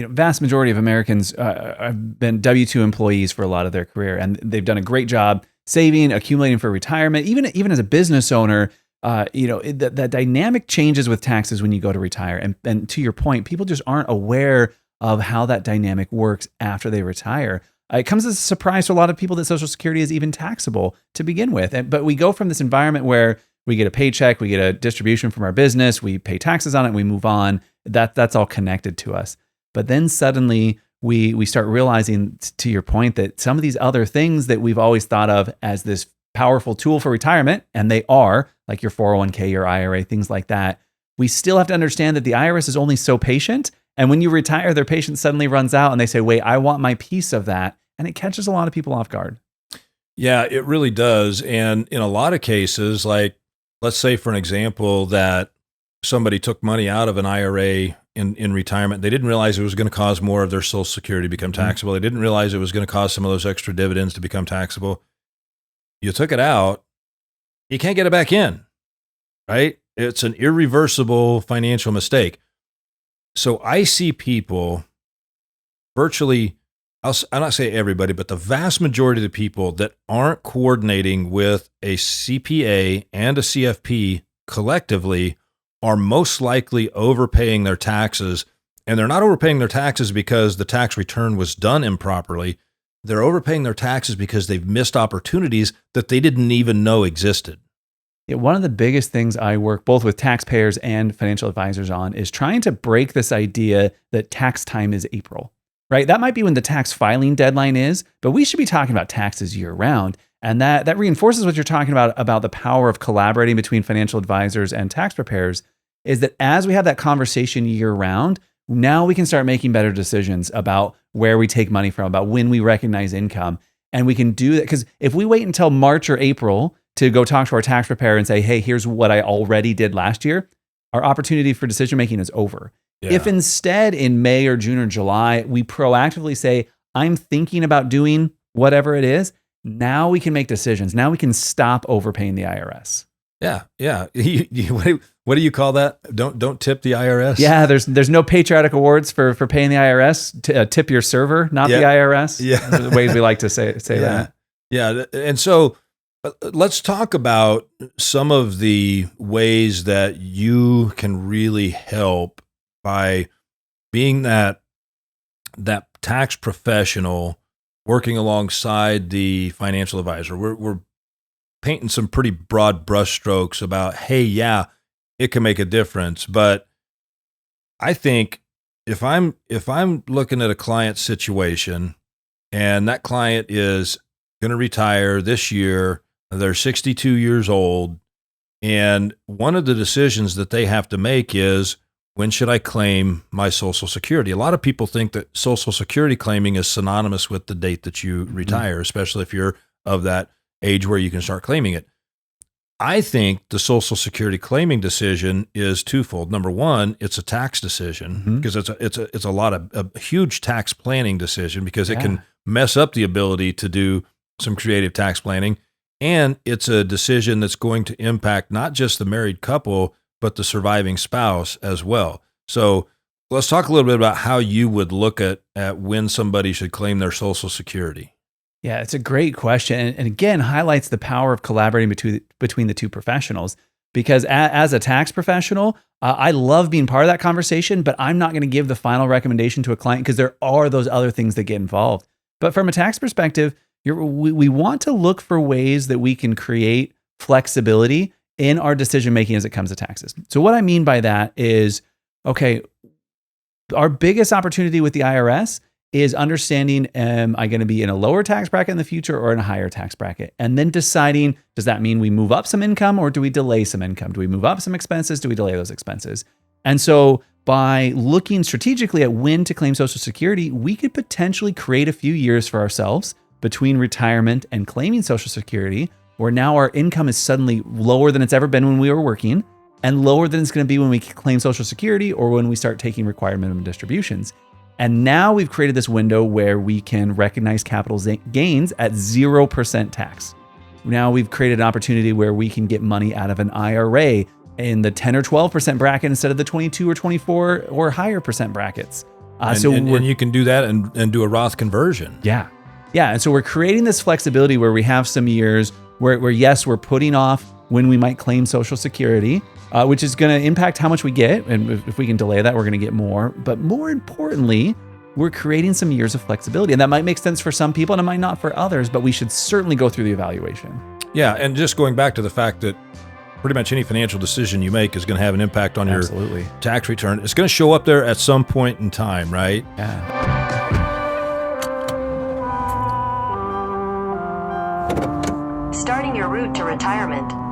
vast majority of Americans have been W-2 employees for a lot of their career, and they've done a great job saving, accumulating for retirement. Even as a business owner, the dynamic changes with taxes when you go to retire. And to your point, people just aren't aware of how that dynamic works after they retire. It comes as a surprise to a lot of people that Social Security is even taxable to begin with. But we go from this environment where we get a paycheck, we get a distribution from our business, we pay taxes on it, and we move on. That's all connected to us. But then suddenly we start realizing, to your point, that some of these other things that we've always thought of as this powerful tool for retirement, and they are, like your 401k, your IRA, things like that, we still have to understand that the IRS is only so patient. And when you retire, their patience suddenly runs out and they say, wait, I want my piece of that. And it catches a lot of people off guard. Yeah, it really does. And in a lot of cases, like let's say for an example that somebody took money out of an IRA in retirement. They didn't realize it was going to cause more of their Social Security to become taxable. They didn't realize it was going to cause some of those extra dividends to become taxable. You took it out, you can't get it back in, right? It's an irreversible financial mistake. So I see people virtually, I'll not say everybody, but the vast majority of the people that aren't coordinating with a CPA and a CFP collectively are most likely overpaying their taxes. And they're not overpaying their taxes because the tax return was done improperly. They're overpaying their taxes because they've missed opportunities that they didn't even know existed. Yeah, one of the biggest things I work both with taxpayers and financial advisors on is trying to break this idea that tax time is April, right? That might be when the tax filing deadline is, but we should be talking about taxes year round. And that reinforces what you're talking about the power of collaborating between financial advisors and tax preparers, is that as we have that conversation year round, now we can start making better decisions about where we take money from, about when we recognize income. And we can do that because if we wait until March or April to go talk to our tax preparer and say, hey, here's what I already did last year, our opportunity for decision-making is over. Yeah. If instead in May or June or July, we proactively say, I'm thinking about doing whatever it is, now we can make decisions. Now we can stop overpaying the IRS. Yeah. What do you call that? Don't tip the IRS? Yeah, there's no patriotic awards for paying the IRS. Tip your server, not the IRS. Yeah. Those are the ways we like to say that. Yeah. And so let's talk about some of the ways that you can really help by being that tax professional working alongside the financial advisor. We're painting some pretty broad brushstrokes about, hey, yeah, it can make a difference. But I think if I'm looking at a client situation and that client is going to retire this year, they're 62 years old, and one of the decisions that they have to make is, when should I claim my Social Security? A lot of people think that Social Security claiming is synonymous with the date that you retire, especially if you're of that age where you can start claiming it. I think the Social Security claiming decision is twofold. Number one, it's a tax decision because it's a huge tax planning decision because it can mess up the ability to do some creative tax planning. And it's a decision that's going to impact not just the married couple, but the surviving spouse as well. So let's talk a little bit about how you would look at when somebody should claim their Social Security. Yeah, it's a great question. And again, highlights the power of collaborating between the two professionals. Because as a tax professional, I love being part of that conversation, but I'm not going to give the final recommendation to a client because there are those other things that get involved. But from a tax perspective, we want to look for ways that we can create flexibility in our decision-making as it comes to taxes. So what I mean by that is, okay, our biggest opportunity with the IRS is understanding, am I going to be in a lower tax bracket in the future or in a higher tax bracket? And then deciding, does that mean we move up some income or do we delay some income? Do we move up some expenses? Do we delay those expenses? And so by looking strategically at when to claim Social Security, we could potentially create a few years for ourselves between retirement and claiming Social Security, where now our income is suddenly lower than it's ever been when we were working and lower than it's going to be when we claim Social Security or when we start taking required minimum distributions. And now we've created this window where we can recognize capital gains at 0% tax. Now we've created an opportunity where we can get money out of an IRA in the 10 or 12% bracket instead of the 22 or 24 or higher percent brackets. And you can do that and do a Roth conversion. Yeah. Yeah. And so we're creating this flexibility where we have some years where yes, we're putting off when we might claim Social Security, which is going to impact how much we get. And if we can delay that, we're going to get more. But more importantly, we're creating some years of flexibility. And that might make sense for some people and it might not for others, but we should certainly go through the evaluation. Yeah. And just going back to the fact that pretty much any financial decision you make is going to have an impact on your tax return. It's going to show up there at some point in time, right? Yeah. Starting your route to retirement.